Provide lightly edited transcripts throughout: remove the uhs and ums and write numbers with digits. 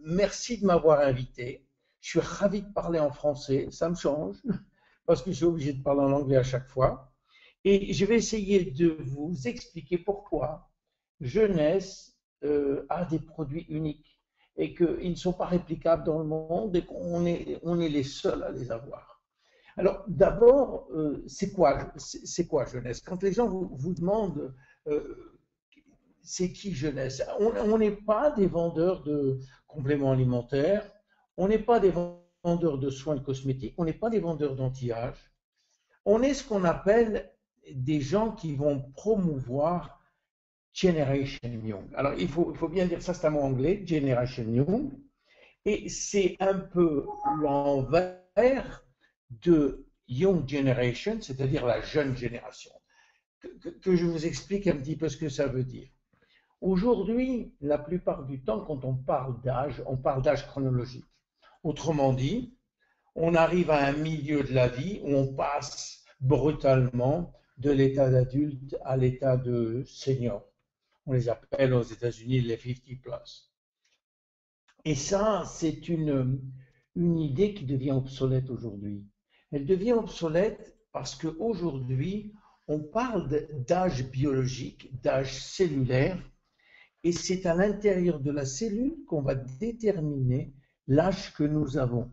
merci de m'avoir invité. Je suis ravi de parler en français, ça me change, parce que je suis obligé de parler en anglais à chaque fois. Et je vais essayer de vous expliquer pourquoi Jeunesse a des produits uniques et qu'ils ne sont pas réplicables dans le monde et on est les seuls à les avoir. Alors, d'abord, c'est quoi Jeunesse? Quand les gens vous demandent euh, c'est qui Jeunesse? On n'est pas des vendeurs de compléments alimentaires, on n'est pas des vendeurs de soins cosmétiques, on n'est pas des vendeurs d'anti-âge. On est ce qu'on appelle des gens qui vont promouvoir Generation Young. Alors, il faut bien dire ça, c'est un mot anglais, Generation Young, et c'est un peu l'envers de Young Generation, c'est-à-dire la jeune génération. Que je vous explique un petit peu ce que ça veut dire. Aujourd'hui, la plupart du temps, quand on parle d'âge chronologique. Autrement dit, on arrive à un milieu de la vie où on passe brutalement de l'état d'adulte à l'état de senior. On les appelle aux États-Unis les 50 plus. Et ça, c'est une idée qui devient obsolète aujourd'hui. Elle devient obsolète parce qu'aujourd'hui, on parle d'âge biologique, d'âge cellulaire, et c'est à l'intérieur de la cellule qu'on va déterminer l'âge que nous avons.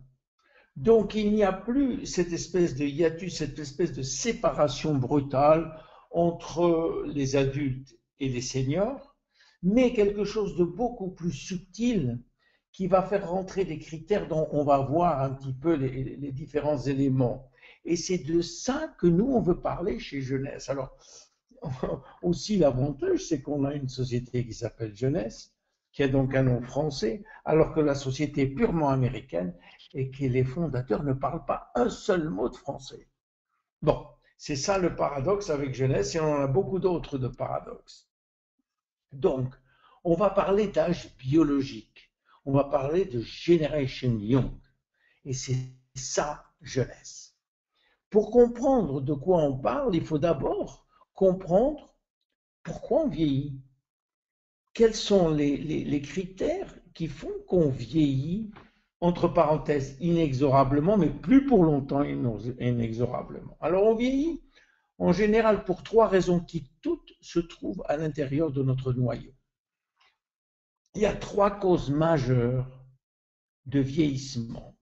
Donc il n'y a plus cette espèce de hiatus, cette espèce de séparation brutale entre les adultes et les seniors, mais quelque chose de beaucoup plus subtil qui va faire rentrer des critères dont on va voir un petit peu les différents éléments. Et c'est de ça que nous, on veut parler chez Jeunesse. Alors, aussi l'avantage, c'est qu'on a une société qui s'appelle Jeunesse, qui a donc un nom français, alors que la société est purement américaine et que les fondateurs ne parlent pas un seul mot de français. Bon, c'est ça le paradoxe avec Jeunesse, et on en a beaucoup d'autres de paradoxes. Donc, on va parler d'âge biologique, on va parler de Generation Young, et c'est ça Jeunesse. Pour comprendre de quoi on parle, il faut d'abord comprendre pourquoi on vieillit. Quels sont les critères qui font qu'on vieillit, entre parenthèses, inexorablement, mais plus pour longtemps inexorablement. Alors on vieillit en général pour trois raisons qui toutes se trouvent à l'intérieur de notre noyau. Il y a trois causes majeures de vieillissement.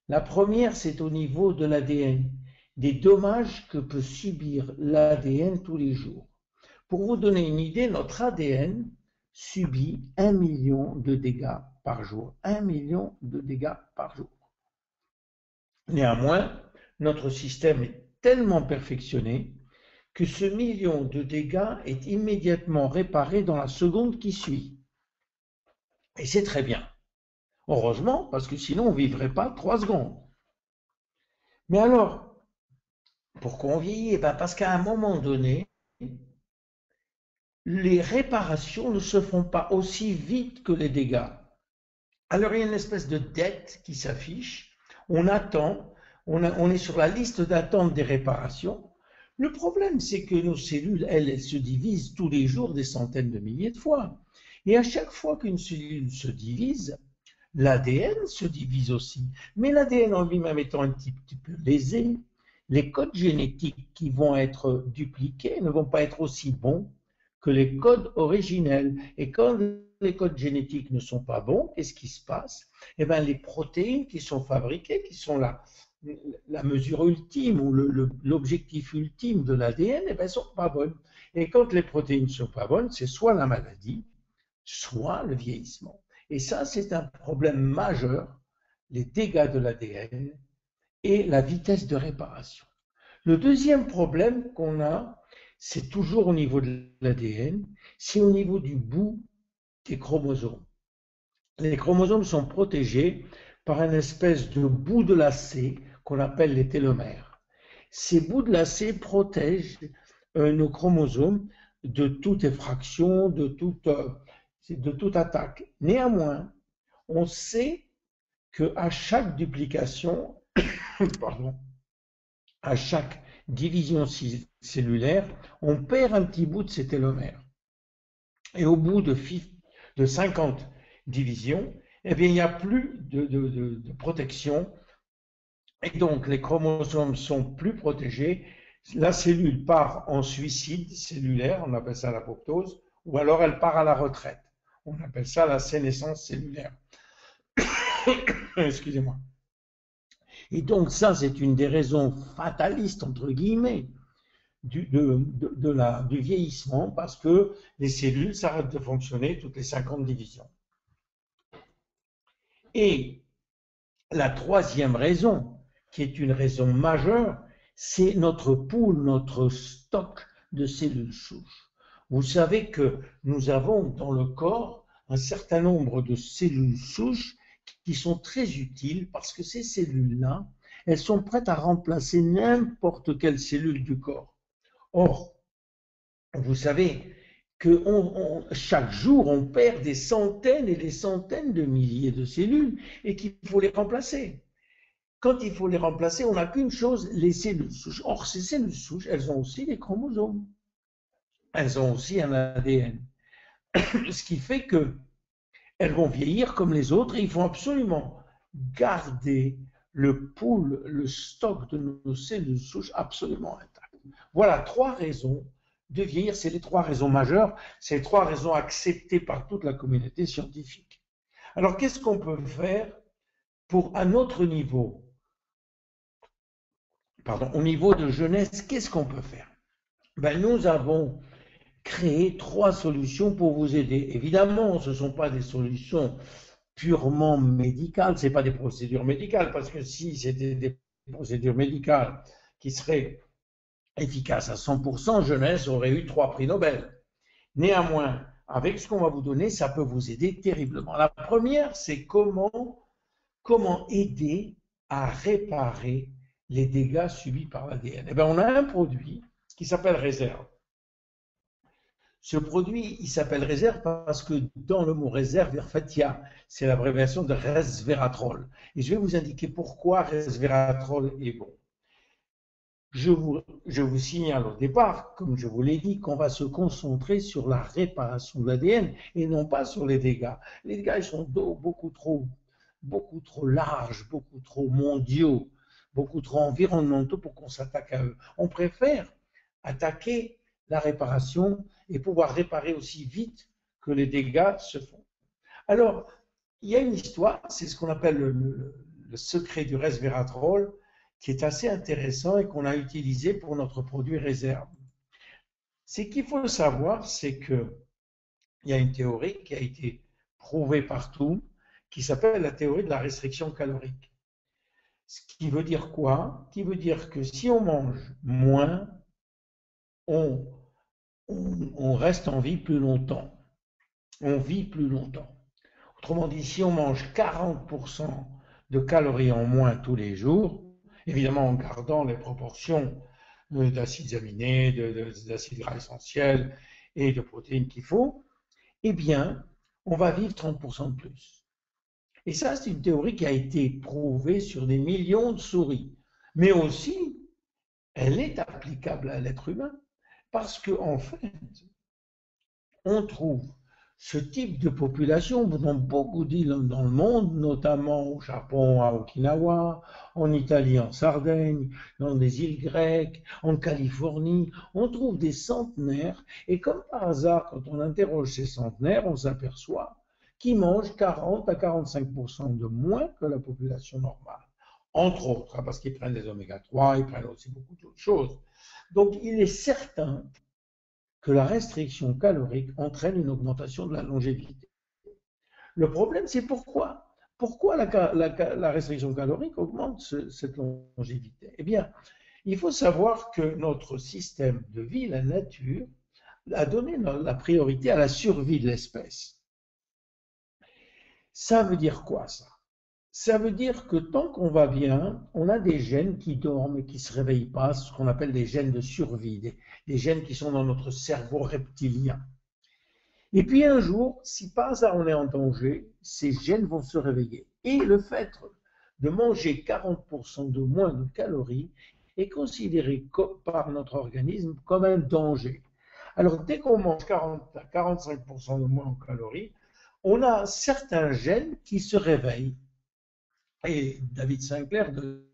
La première, c'est au niveau de l'ADN, des dommages que peut subir l'ADN tous les jours. Pour vous donner une idée, notre ADN subit 1 million de dégâts par jour. 1 million de dégâts par jour. Néanmoins, notre système est tellement perfectionné que ce million de dégâts est immédiatement réparé dans la seconde qui suit. Et c'est très bien. Heureusement, parce que sinon on ne vivrait pas 3 secondes. Mais alors, pourquoi on vieillit? Parce qu'à un moment donné, les réparations ne se font pas aussi vite que les dégâts. Alors il y a une espèce de dette qui s'affiche, on attend, on est sur la liste d'attente des réparations. Le problème, c'est que nos cellules, elles se divisent tous les jours des centaines de milliers de fois. Et à chaque fois qu'une cellule se divise, l'ADN se divise aussi. Mais l'ADN en lui-même étant un petit peu lésé, les codes génétiques qui vont être dupliqués ne vont pas être aussi bons que les codes originels. Et quand les codes génétiques ne sont pas bons, qu'est-ce qui se passe? Eh bien, les protéines qui sont fabriquées, qui sont la mesure ultime ou l'objectif ultime de l'ADN, eh bien, sont pas bonnes. Et quand les protéines ne sont pas bonnes, c'est soit la maladie, soit le vieillissement. Et ça, c'est un problème majeur, les dégâts de l'ADN et la vitesse de réparation. Le deuxième problème qu'on a, c'est toujours au niveau de l'ADN, c'est au niveau du bout des chromosomes. Les chromosomes sont protégés par une espèce de bout de lacet qu'on appelle les télomères. Ces bouts de lacet protègent nos chromosomes de toute effraction, de toute attaque. Néanmoins, on sait qu'à chaque duplication, pardon, à chaque division cellulaire, on perd un petit bout de ces télomères. Et au bout de 50 divisions, eh bien, il n'y a plus de protection. Et donc, les chromosomes sont plus protégés. La cellule part en suicide cellulaire, on appelle ça l'apoptose, ou alors elle part à la retraite. On appelle ça la sénescence cellulaire. Excusez-moi. Et donc, ça, c'est une des raisons fatalistes, entre guillemets, du vieillissement, parce que les cellules s'arrêtent de fonctionner toutes les 50 divisions. Et la troisième raison, qui est une raison majeure, c'est notre pool, notre stock de cellules souches. Vous savez que nous avons dans le corps un certain nombre de cellules souches qui sont très utiles parce que ces cellules-là, elles sont prêtes à remplacer n'importe quelle cellule du corps. Or, vous savez que chaque jour, on perd des centaines et des centaines de milliers de cellules et qu'il faut les remplacer. Quand il faut les remplacer, on n'a qu'une chose, les cellules souches. Or, ces cellules souches, elles ont aussi des chromosomes. Elles ont aussi un ADN. Ce qui fait qu'elles vont vieillir comme les autres et il faut absolument garder le pool, le stock de nos cellules souches absolument intact. Voilà 3 raisons de vieillir. C'est les 3 raisons majeures. C'est les 3 raisons acceptées par toute la communauté scientifique. Alors, qu'est-ce qu'on peut faire pour, à notre niveau, au niveau de jeunesse, qu'est-ce qu'on peut faire? Ben, nous avons créé 3 solutions pour vous aider. Évidemment, ce ne sont pas des solutions purement médicales, ce n'est pas des procédures médicales, parce que si c'était des procédures médicales qui seraient efficaces à 100%, jeunesse aurait eu 3 prix Nobel. Néanmoins, avec ce qu'on va vous donner, ça peut vous aider terriblement. La première, c'est comment aider à réparer les dégâts subis par l'ADN. Eh bien, on a un produit qui s'appelle réserve. Ce produit, il s'appelle réserve parce que dans le mot réserve, en fait, c'est l'abréviation de resveratrol. Et je vais vous indiquer pourquoi resveratrol est bon. Je vous signale au départ, comme je vous l'ai dit, qu'on va se concentrer sur la réparation de l'ADN et non pas sur les dégâts. Les dégâts, ils sont beaucoup trop larges, beaucoup trop mondiaux, beaucoup trop environnementaux pour qu'on s'attaque à eux. On préfère attaquer la réparation et pouvoir réparer aussi vite que les dégâts se font. Alors, il y a une histoire, c'est ce qu'on appelle le secret du resveratrol, qui est assez intéressant et qu'on a utilisé pour notre produit réserve. Ce qu'il faut savoir, c'est qu'il y a une théorie qui a été prouvée partout, qui s'appelle la théorie de la restriction calorique. Ce qui veut dire quoi? Qui veut dire que si on mange moins, on reste en vie plus longtemps. On vit plus longtemps. Autrement dit, si on mange 40% de calories en moins tous les jours, évidemment en gardant les proportions d'acides aminés, d'acides gras essentiels et de protéines qu'il faut, eh bien, on va vivre 30% de plus. Et ça, c'est une théorie qui a été prouvée sur des millions de souris. Mais aussi, elle est applicable à l'être humain. Parce qu'en fait, on trouve ce type de population dans beaucoup d'îles dans le monde, notamment au Japon, à Okinawa, en Italie, en Sardaigne, dans des îles grecques, en Californie. On trouve des centenaires et comme par hasard, quand on interroge ces centenaires, on s'aperçoit qu'ils mangent 40 à 45% de moins que la population normale. Entre autres, parce qu'ils prennent des oméga 3, ils prennent aussi beaucoup d'autres choses. Donc, il est certain que la restriction calorique entraîne une augmentation de la longévité. Le problème, c'est pourquoi. Pourquoi la restriction calorique augmente cette longévité? Eh bien, il faut savoir que notre système de vie, la nature, a donné la priorité à la survie de l'espèce. Ça veut dire quoi, ça? Ça veut dire que tant qu'on va bien, on a des gènes qui dorment et qui ne se réveillent pas, ce qu'on appelle des gènes de survie, des gènes qui sont dans notre cerveau reptilien. Et puis un jour, si par hasard on est en danger, ces gènes vont se réveiller. Et le fait de manger 40% de moins de calories est considéré par notre organisme comme un danger. Alors dès qu'on mange 40 à 45% de moins en calories, on a certains gènes qui se réveillent. Et David Sinclair de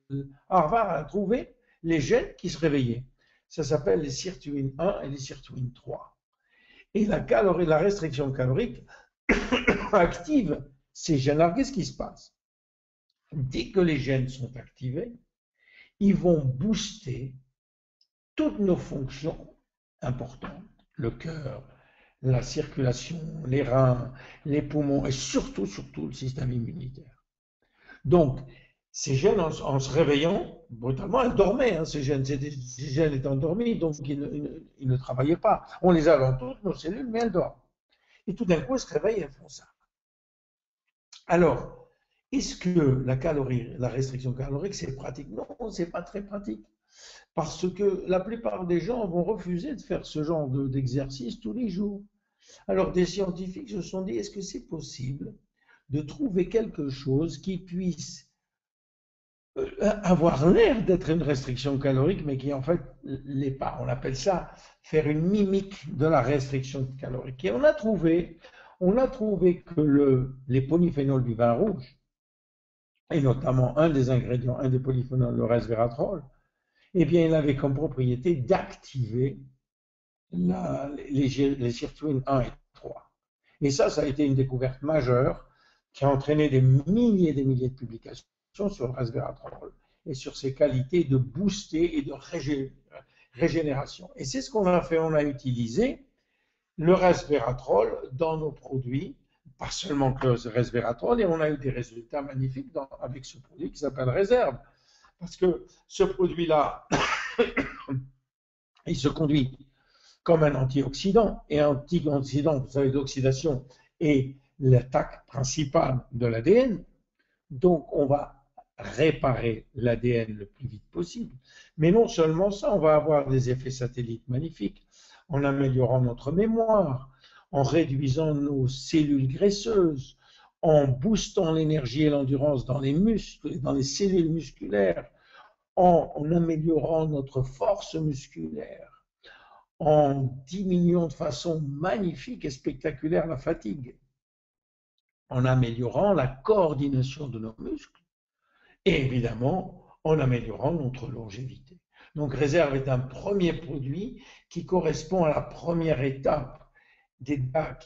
Harvard a trouvé les gènes qui se réveillaient. Ça s'appelle les sirtuines 1 et les sirtuines 3. Et la restriction calorique active ces gènes. Alors, qu'est-ce qui se passe? Dès que les gènes sont activés, ils vont booster toutes nos fonctions importantes, le cœur, la circulation, les reins, les poumons et surtout le système immunitaire. Donc, ces gènes, en se réveillant, brutalement, elles dormaient, hein, ces gènes étaient endormis, donc ils ne travaillaient pas. On les a dans toutes nos cellules, mais elles dorment. Et tout d'un coup, elles se réveillent et elles font ça. Alors, est-ce que la restriction calorique, c'est pratique? Non, c'est pas très pratique. Parce que la plupart des gens vont refuser de faire ce genre d'exercice tous les jours. Alors, des scientifiques se sont dit, est-ce que c'est possible de trouver quelque chose qui puisse avoir l'air d'être une restriction calorique, mais qui en fait l'est pas. On appelle ça faire une mimique de la restriction calorique. Et on a trouvé que les polyphénols du vin rouge, et notamment un des ingrédients, un des polyphénols, le resveratrol, eh bien, il avait comme propriété d'activer les sirtuines 1 et 3. Et ça a été une découverte majeure qui a entraîné des milliers et des milliers de publications sur le resveratrol et sur ses qualités de booster et de régénération. Et c'est ce qu'on a fait, on a utilisé le resveratrol dans nos produits, pas seulement que le resveratrol, et on a eu des résultats magnifiques avec ce produit qui s'appelle Réserve. Parce que ce produit-là, il se conduit comme un antioxydant, et un antioxydant, vous savez, l'oxydation est l'attaque principale de l'ADN. Donc, on va réparer l'ADN le plus vite possible. Mais non seulement ça, on va avoir des effets satellites magnifiques en améliorant notre mémoire, en réduisant nos cellules graisseuses, en boostant l'énergie et l'endurance dans les muscles, dans les cellules musculaires, en améliorant notre force musculaire, en diminuant de façon magnifique et spectaculaire la fatigue, en améliorant la coordination de nos muscles et évidemment en améliorant notre longévité. Donc Réserve est un premier produit qui correspond à la première étape des dégâts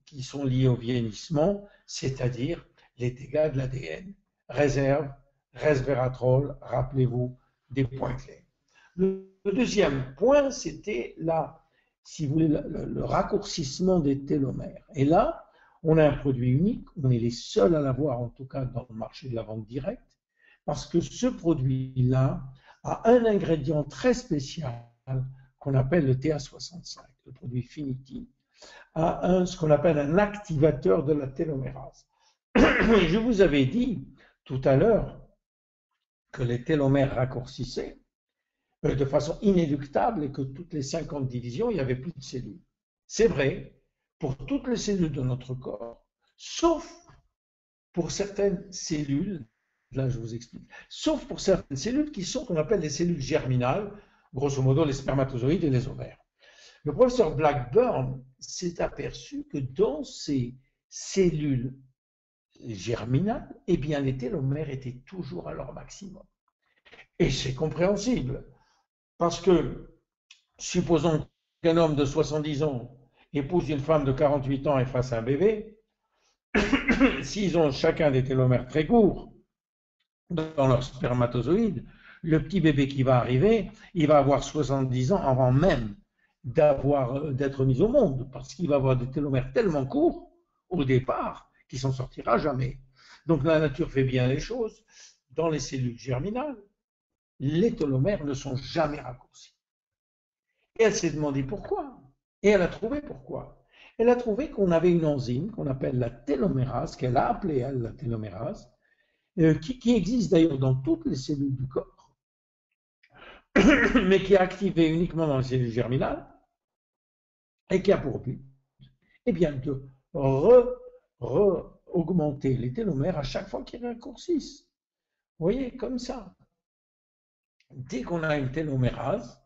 qui sont liés au vieillissement, c'est-à-dire les dégâts de l'ADN. Réserve, resveratrol, rappelez-vous des points clés. Le deuxième point, c'était si vous voulez, le raccourcissement des télomères. Et là, on a un produit unique, on est les seuls à l'avoir, en tout cas dans le marché de la vente directe, parce que ce produit-là a un ingrédient très spécial qu'on appelle le TA65, le produit Finity, a ce qu'on appelle un activateur de la télomérase. Je vous avais dit tout à l'heure que les télomères raccourcissaient de façon inéluctable et que toutes les 50 divisions, il n'y avait plus de cellules. C'est vrai pour toutes les cellules de notre corps, sauf pour certaines cellules, là je vous explique, sauf pour certaines cellules qui sont qu'on appelle les cellules germinales, grosso modo les spermatozoïdes et les ovaires. Le professeur Blackburn s'est aperçu que dans ces cellules germinales, eh bien les télomères étaient toujours à leur maximum. Et c'est compréhensible, parce que supposons qu'un homme de 70 ans épouse une femme de 48 ans et fasse un bébé, s'ils ont chacun des télomères très courts dans leur spermatozoïde, le petit bébé qui va arriver, il va avoir 70 ans avant même d'être mis au monde, parce qu'il va avoir des télomères tellement courts au départ qu'il s'en sortira jamais. Donc la nature fait bien les choses. Dans les cellules germinales, les télomères ne sont jamais raccourcis. Et elle s'est demandé pourquoi. Et elle a trouvé pourquoi. Elle a trouvé qu'on avait une enzyme qu'on appelle la télomérase, qu'elle a appelée elle la télomérase, qui existe d'ailleurs dans toutes les cellules du corps, mais qui est activée uniquement dans les cellules germinales, et qui a pour but eh bien, de augmenter les télomères à chaque fois qu'ils raccourcissent. Vous voyez, comme ça. Dès qu'on a une télomérase,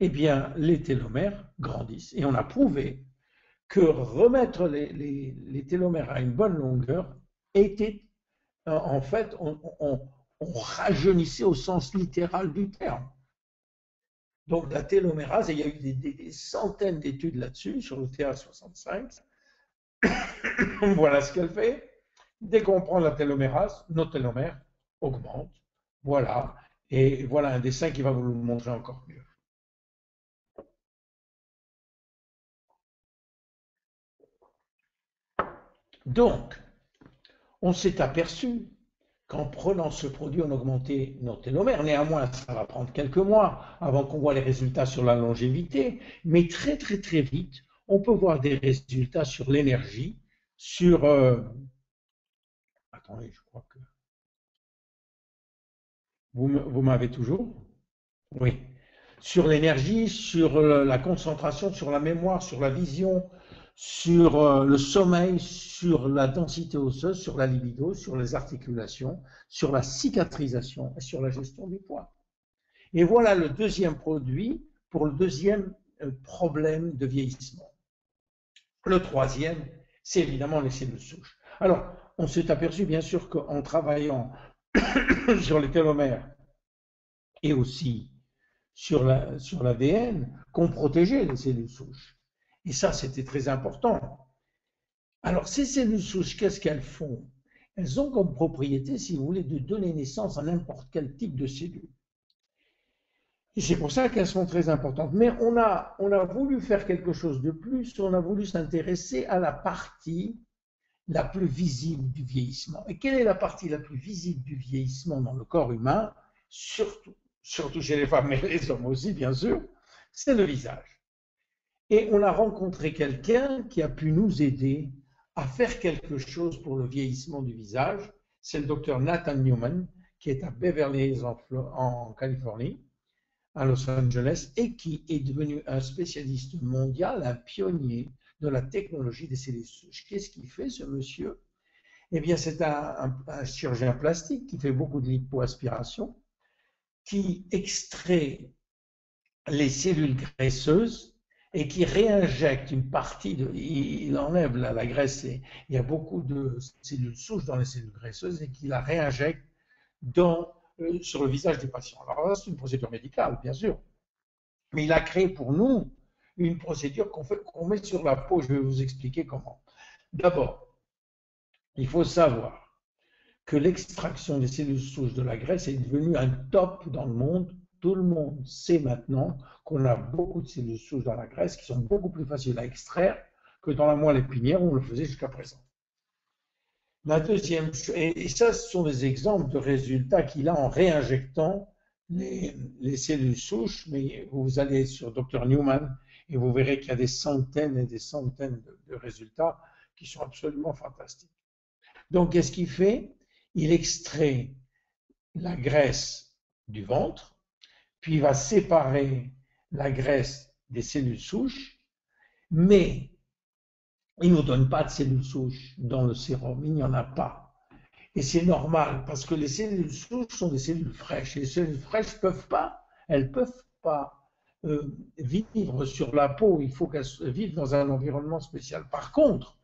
eh bien, les télomères grandissent. Et on a prouvé que remettre les télomères à une bonne longueur était, en fait, on rajeunissait au sens littéral du terme. Donc la télomérase, et il y a eu des centaines d'études là-dessus, sur le TA65. Voilà ce qu'elle fait. Dès qu'on prend la télomérase, nos télomères augmentent. Voilà. Et voilà un dessin qui va vous le montrer encore mieux. Donc, on s'est aperçu qu'en prenant ce produit, on augmentait nos télomères. Néanmoins, ça va prendre quelques mois avant qu'on voit les résultats sur la longévité, mais très très très vite, on peut voir des résultats sur l'énergie, sur... Attendez, je crois que... Vous m'avez toujours? Oui. Sur l'énergie, sur la concentration, sur la mémoire, sur la vision, sur le sommeil, sur la densité osseuse, sur la libido, sur les articulations, sur la cicatrisation et sur la gestion du poids. Et voilà le deuxième produit pour le deuxième problème de vieillissement. Le troisième, c'est évidemment les cellules souches. Alors, on s'est aperçu bien sûr qu'en travaillant sur les télomères et aussi sur l'ADN, qu'on protégeait les cellules souches. Et ça, c'était très important. Alors, ces cellules souches, qu'est-ce qu'elles font? Elles ont comme propriété, si vous voulez, de donner naissance à n'importe quel type de cellules. Et c'est pour ça qu'elles sont très importantes. Mais on a voulu faire quelque chose de plus, on a voulu s'intéresser à la partie la plus visible du vieillissement. Et quelle est la partie la plus visible du vieillissement dans le corps humain, surtout chez les femmes, mais les hommes aussi, bien sûr, c'est le visage. Et on a rencontré quelqu'un qui a pu nous aider à faire quelque chose pour le vieillissement du visage. C'est le docteur Nathan Newman, qui est à Beverly Hills en Californie, à Los Angeles, et qui est devenu un spécialiste mondial, un pionnier de la technologie des cellules souches. Qu'est-ce qu'il fait, ce monsieur? Eh bien, c'est un chirurgien plastique qui fait beaucoup de lipoaspiration, qui extrait les cellules graisseuses et qui réinjecte une partie il enlève la graisse, il y a beaucoup de cellules souches dans les cellules graisseuses et qui la réinjecte sur le visage des patients. Alors, c'est une procédure médicale, bien sûr, mais il a créé pour nous une procédure qu'on met sur la peau. Je vais vous expliquer comment. D'abord, il faut savoir que l'extraction des cellules souches de la graisse est devenue un top dans le monde. Tout le monde sait maintenant qu'on a beaucoup de cellules souches dans la graisse qui sont beaucoup plus faciles à extraire que dans la moelle épinière où on le faisait jusqu'à présent. La deuxième, et ça, ce sont des exemples de résultats qu'il a en réinjectant les cellules souches, mais vous allez sur Dr Newman et vous verrez qu'il y a des centaines et des centaines de résultats qui sont absolument fantastiques. Donc, qu'est-ce qu'il fait? Il extrait la graisse du ventre, puis il va séparer la graisse des cellules souches, mais il ne nous donne pas de cellules souches dans le sérum, il n'y en a pas. Et c'est normal, parce que les cellules souches sont des cellules fraîches, et les cellules fraîches elles peuvent pas vivre sur la peau, il faut qu'elles vivent dans un environnement spécial. Par contre,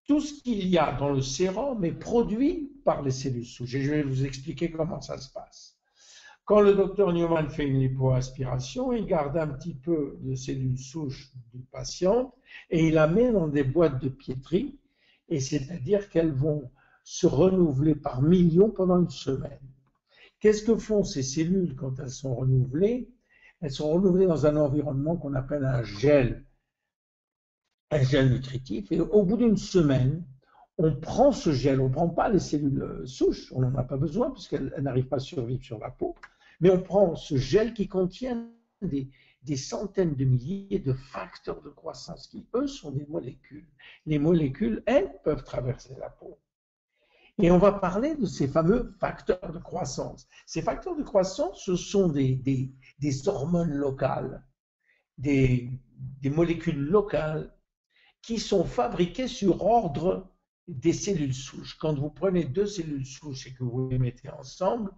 tout ce qu'il y a dans le sérum est produit par les cellules souches, et je vais vous expliquer comment ça se passe. Quand le docteur Newman fait une lipoaspiration, il garde un petit peu de cellules souches du patient et il la met dans des boîtes de Petri, et c'est-à-dire qu'elles vont se renouveler par millions pendant une semaine. Qu'est-ce que font ces cellules quand elles sont renouvelées? Elles sont renouvelées dans un environnement qu'on appelle un gel nutritif, et au bout d'une semaine, on prend ce gel, on ne prend pas les cellules souches, on n'en a pas besoin puisqu'elles n'arrivent pas à survivre sur la peau, mais on prend ce gel qui contient des centaines de milliers de facteurs de croissance qui, eux, sont des molécules. Les molécules, elles, peuvent traverser la peau. Et on va parler de ces fameux facteurs de croissance. Ces facteurs de croissance, ce sont des hormones locales, des molécules locales qui sont fabriquées sur ordre des cellules souches. Quand vous prenez deux cellules souches et que vous les mettez ensemble,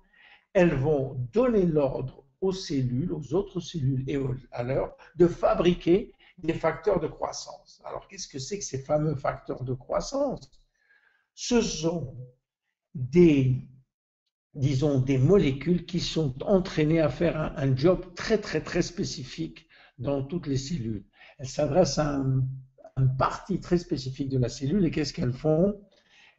elles vont donner l'ordre aux cellules, aux autres cellules et à l'heure de fabriquer des facteurs de croissance. Alors, qu'est-ce que c'est que ces fameux facteurs de croissance? Ce sont des, disons, des molécules qui sont entraînées à faire un job très, très, très spécifique dans toutes les cellules. Elles s'adressent à une partie très spécifique de la cellule et qu'est-ce qu'elles font?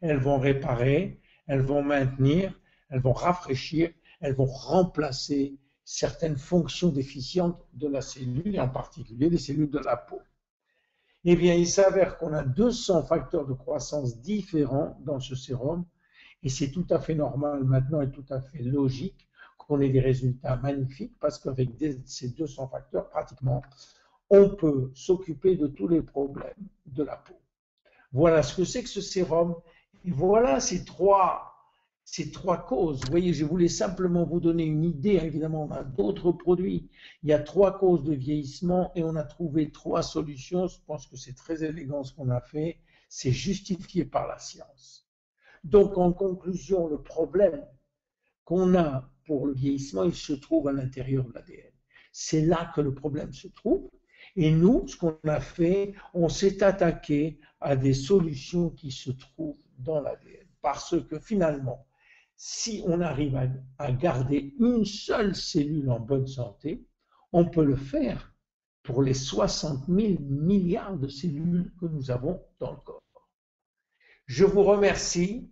Elles vont réparer, elles vont maintenir, elles vont rafraîchir, elles vont remplacer certaines fonctions déficientes de la cellule, et en particulier les cellules de la peau. Eh bien, il s'avère qu'on a 200 facteurs de croissance différents dans ce sérum, et c'est tout à fait normal maintenant et tout à fait logique qu'on ait des résultats magnifiques, parce qu'avec ces 200 facteurs, pratiquement, on peut s'occuper de tous les problèmes de la peau. Voilà ce que c'est que ce sérum, et voilà ces trois causes. Vous voyez, je voulais simplement vous donner une idée. Évidemment, on a d'autres produits. Il y a 3 causes de vieillissement et on a trouvé 3 solutions. Je pense que c'est très élégant ce qu'on a fait. C'est justifié par la science. Donc, en conclusion, le problème qu'on a pour le vieillissement, il se trouve à l'intérieur de l'ADN. C'est là que le problème se trouve. Et nous, ce qu'on a fait, on s'est attaqué à des solutions qui se trouvent dans l'ADN. Parce que finalement, si on arrive à garder une seule cellule en bonne santé, on peut le faire pour les 60 000 milliards de cellules que nous avons dans le corps. Je vous remercie